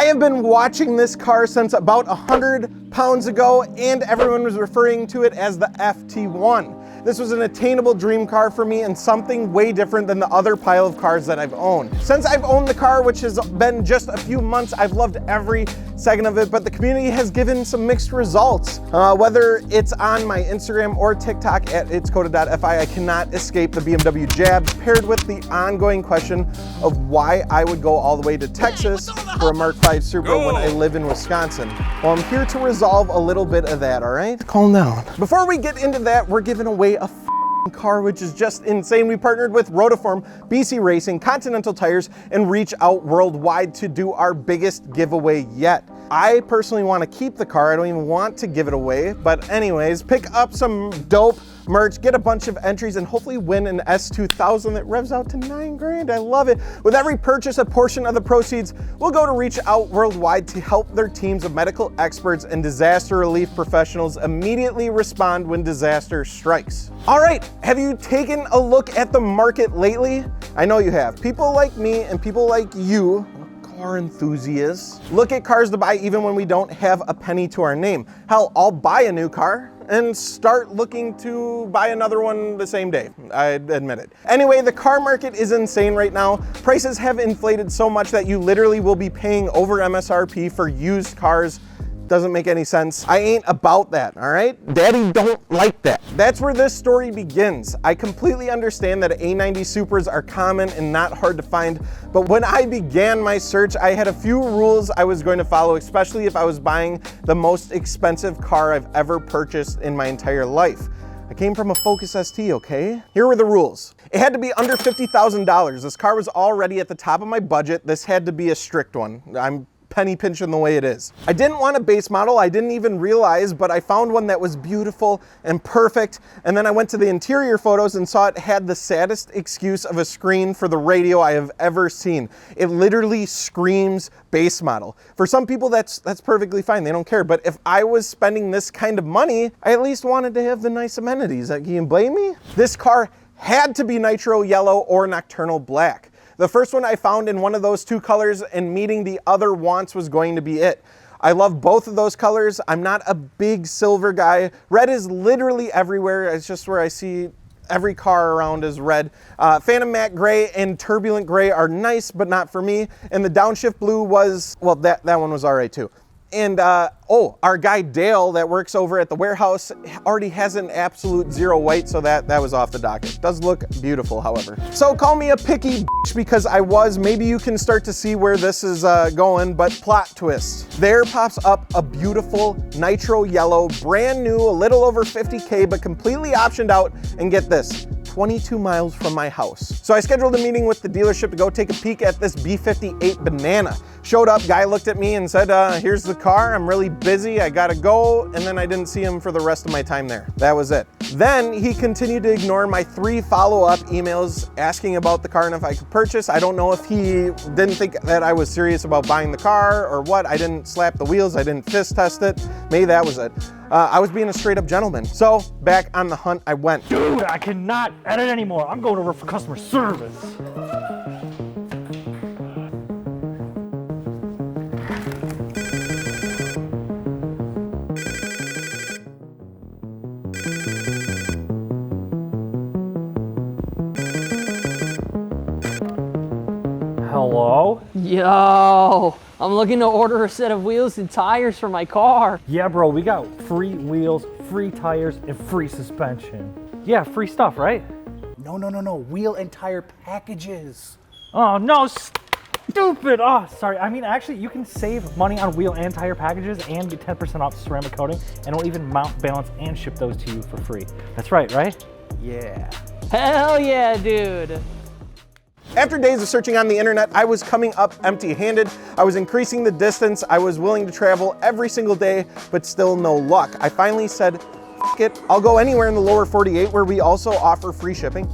have been watching this car since about 100 pounds ago, and everyone was referring to it as the FT1. This was an attainable dream car for me and something way different than the other pile of cars that I've owned. Since I've owned the car, which has been just a few months, I've loved every second of it, but the community has given some mixed results. Whether it's on my Instagram or TikTok at itscoda.fi, I cannot escape the BMW jabs, paired with the ongoing question of why I would go all the way to Texas for a Mark 5 Supra when I live in Wisconsin. Well, I'm here to resolve a little bit of that, all right? Calm down. Before we get into that, we're giving away a car, which is just insane. We partnered with Rotiform, BC Racing, Continental Tires, and Reach Out Worldwide to do our biggest giveaway yet. I personally want to keep the car. I don't even want to give it away. But anyways, pick up some dope merch, get a bunch of entries, and hopefully win an S2000 that revs out to 9 grand. I love it. With every purchase, a portion of the proceeds will go to Reach Out Worldwide to help their teams of medical experts and disaster relief professionals immediately respond when disaster strikes. All right, have you taken a look at the market lately? I know you have. People like me and people like you, car enthusiasts, look at cars to buy even when we don't have a penny to our name. Hell, I'll buy a new car and start looking to buy another one the same day. I admit it. Anyway, the car market is insane right now. Prices have inflated so much that you literally will be paying over MSRP for used cars. Doesn't make any sense. I ain't about that, all right? Daddy don't like that. That's where this story begins. I completely understand that A90 Supras are common and not hard to find, but when I began my search, I had a few rules I was going to follow, especially if I was buying the most expensive car I've ever purchased in my entire life. I came from a Focus ST, okay? Here were the rules. It had to be under $50,000. This car was already at the top of my budget. This had to be a strict one. I'm penny pinching the way it is. I didn't want a base model. I didn't even realize, but I found one that was beautiful and perfect. And then I went to the interior photos and saw it had the saddest excuse of a screen for the radio I have ever seen. It literally screams base model. For some people, that's perfectly fine. They don't care. But if I was spending this kind of money, I at least wanted to have the nice amenities. Can you blame me? This car had to be nitro yellow or nocturnal black. The first one I found in one of those two colors, and meeting the other wants was going to be it. I love both of those colors. I'm not a big silver guy. Red is literally everywhere. It's just where I see every car around is red. Phantom Matte Gray and Turbulent Gray are nice, but not for me. And the Downshift Blue was, well, that one was all right too. And our guy Dale that works over at the warehouse already has an absolute zero white, so that was off the docket. Does look beautiful, however. So call me a picky bitch because I was. Maybe you can start to see where this is going, but plot twist. There pops up a beautiful nitro yellow, brand new, a little over 50K, but completely optioned out, and get this, 22 miles from my house. So I scheduled a meeting with the dealership to go take a peek at this B58 Banana. Showed up, guy looked at me and said, here's the car, I'm really busy, I gotta go, and then I didn't see him for the rest of my time there. That was it. Then he continued to ignore my 3 follow-up emails asking about the car and if I could purchase. I don't know if he didn't think that I was serious about buying the car or what. I didn't slap the wheels, I didn't fist test it. Maybe that was it. I was being a straight up gentleman. So back on the hunt I went. Dude, I cannot edit anymore. I'm going to work for customer service. Hello? Yo, I'm looking to order a set of wheels and tires for my car. Yeah, bro, we got free wheels, free tires, and free suspension. Yeah, free stuff, right? No. Wheel and tire packages. Oh, no, stupid. Oh, sorry. I mean, actually, you can save money on wheel and tire packages and get 10% off ceramic coating, and we'll even mount, balance, and ship those to you for free. That's right? Yeah. Hell yeah, dude. After days of searching on the internet, I was coming up empty-handed. I was increasing the distance. I was willing to travel every single day, but still no luck. I finally said, F it, I'll go anywhere in the lower 48 where we also offer free shipping.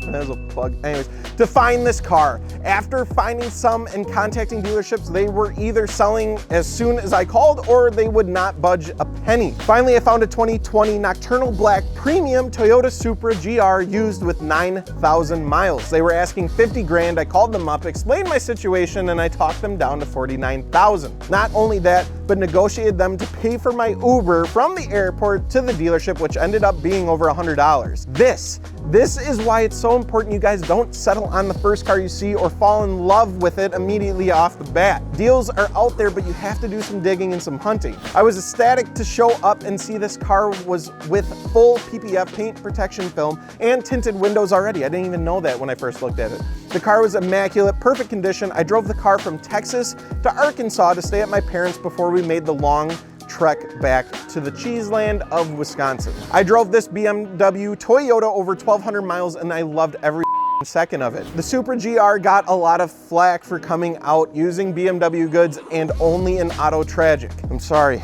That was a plug. Anyways, to find this car, after finding some and contacting dealerships, they were either selling as soon as I called or they would not budge a penny. Finally, I found a 2020 Nocturnal Black Premium Toyota Supra GR used with 9,000 miles. They were asking 50 grand. I called them up, explained my situation, and I talked them down to 49,000. Not only that, but negotiated them to pay for my Uber from the airport to the dealership, which ended up being over $100. This is why it's so important you guys don't settle on the first car you see or fall in love with it immediately off the bat. Deals are out there, but you have to do some digging and some hunting. I was ecstatic to show up and see this car was with full PPF paint protection film and tinted windows already. I didn't even know that when I first looked at it. The car was immaculate, perfect condition. I drove the car from Texas to Arkansas to stay at my parents' before we made the long trek back to the cheese land of Wisconsin. I drove this BMW Toyota over 1,200 miles and I loved every second of it. The Supra GR got a lot of flack for coming out using BMW goods and only in Auto Tragic. I'm sorry,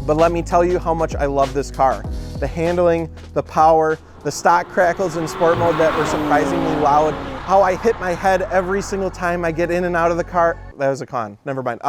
but let me tell you how much I love this car. The handling, the power, the stock crackles in sport mode that were surprisingly loud, how I hit my head every single time I get in and out of the car. That was a con, never mind.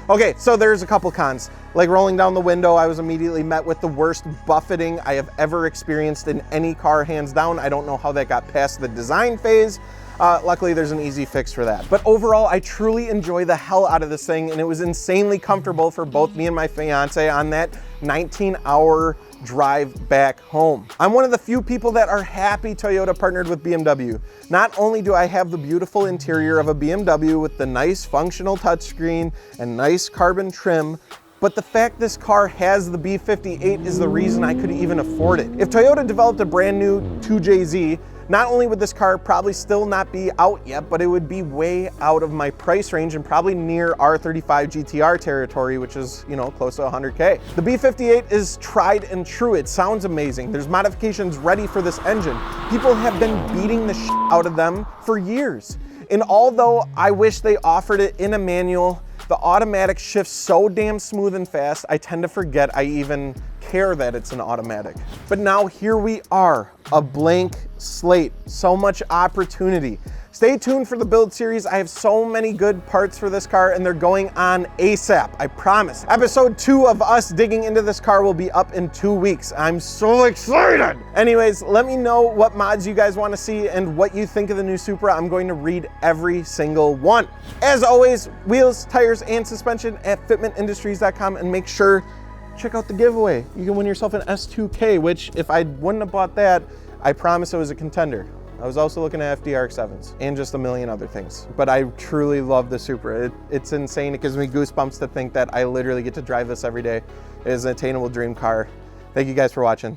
Okay, so there's a couple cons. Like rolling down the window, I was immediately met with the worst buffeting I have ever experienced in any car, hands down. I don't know how that got past the design phase. Luckily, there's an easy fix for that. But overall, I truly enjoy the hell out of this thing, and it was insanely comfortable for both me and my fiance on that 19-hour drive back home. I'm one of the few people that are happy Toyota partnered with BMW. Not only do I have the beautiful interior of a BMW with the nice functional touchscreen and nice carbon trim, but the fact this car has the B58 is the reason I could even afford it. If Toyota developed a brand new 2JZ, not only would this car probably still not be out yet, but it would be way out of my price range and probably near R35 GTR territory, which is, you know, close to 100K. The B58 is tried and true. It sounds amazing. There's modifications ready for this engine. People have been beating the shit out of them for years. And although I wish they offered it in a manual, the automatic shifts so damn smooth and fast, I tend to forget I even care that it's an automatic. But now here we are, a blank slate, so much opportunity. Stay tuned for the build series. I have so many good parts for this car and they're going on ASAP, I promise. Episode 2 of us digging into this car will be up in 2 weeks. I'm so excited. Anyways, let me know what mods you guys want to see and what you think of the new Supra. I'm going to read every single one. As always, wheels, tires, and suspension at fitmentindustries.com, and make sure check out the giveaway. You can win yourself an S2K, which if I wouldn't have bought that, I promise it was a contender. I was also looking at FDRX7s and just a million other things. But I truly love the Supra. It's insane. It gives me goosebumps to think that I literally get to drive this every day. It is an attainable dream car. Thank you guys for watching.